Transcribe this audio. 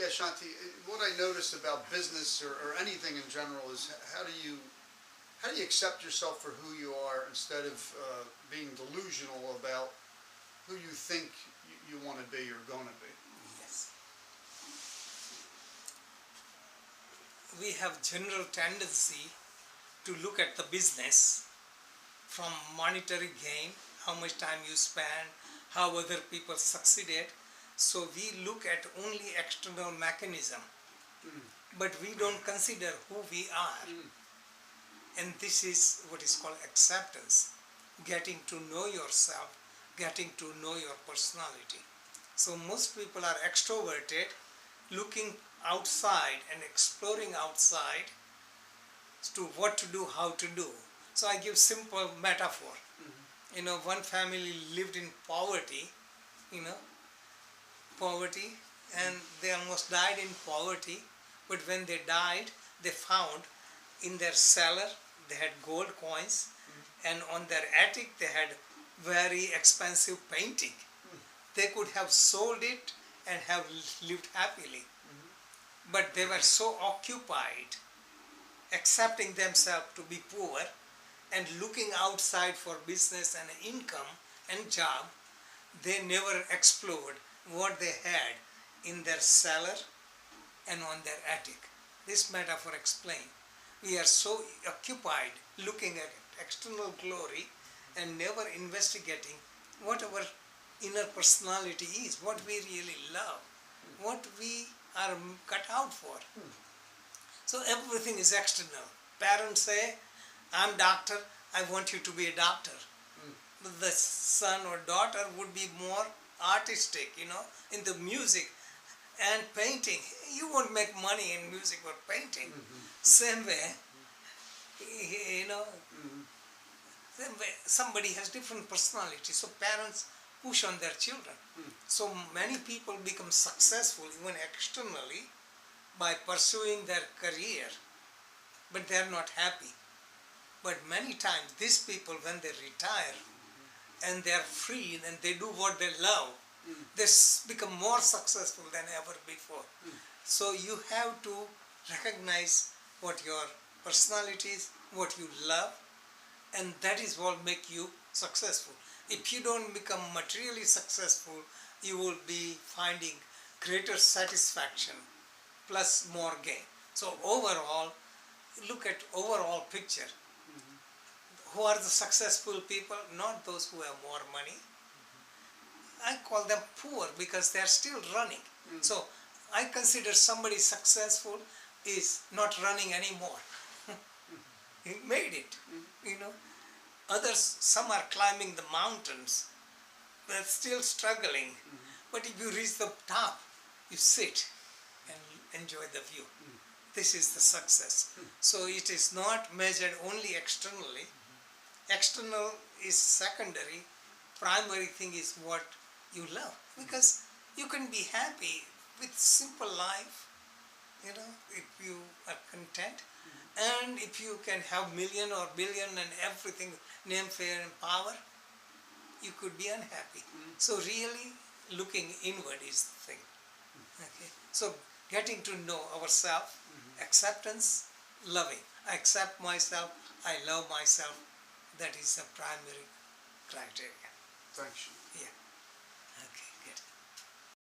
Yeah, Shanti, what I notice about business or anything in general is how do you accept yourself for who you are instead of being delusional about who you think you want to be or going to be? Yes. We have general tendency to look at the business from monetary gain, how much time you spend, how other people succeeded. So we look at only external mechanism, but we don't consider who we are. And this is what is called acceptance, getting to know yourself, getting to know your personality. So most people are extroverted, looking outside and exploring outside to what to do, how to do. So I give simple metaphor. One family lived in poverty, you know, poverty, and they almost died in poverty. But when they died, they found in their cellar they had gold coins, and on their attic they had very expensive painting. They could have sold it and have lived happily. But they were so occupied accepting themselves to be poor and looking outside for business and income and job, they never explored what they had in their cellar and on their attic. This metaphor explains. We are so occupied looking at external glory and never investigating what our inner personality is, what we really love, what we are cut out for. So everything is external. Parents say, I'm doctor, I want you to be a doctor. But the son or daughter would be more artistic, in the music and painting. You won't make money in music or painting. Same way, same way, somebody has different personality. So parents push on their children. So many people become successful even externally by pursuing their career, but they are not happy. But many times these people, when they retire and they are free and they do what they love, they become more successful than ever before. So you have to recognize what your personality is, what you love, and that is what make you successful. If you don't become materially successful, you will be finding greater satisfaction plus more gain. So overall, look at overall picture. Who are the successful people? Not those who have more money. I call them poor because they are still running. So I consider somebody successful is not running anymore. He made it. Others, some are climbing the mountains. They're still struggling. But if you reach the top, you sit and enjoy the view. This is the success. So it is not measured only externally. External is secondary. Primary thing is what you love. Because you can be happy with simple life, if you are content. And if you can have million or billion and everything, name, fame and power, you could be unhappy. So really looking inward is the thing. Okay. So getting to know ourselves, acceptance, loving. I accept myself, I love myself. That is the primary criteria. Thanks. Yeah. Okay.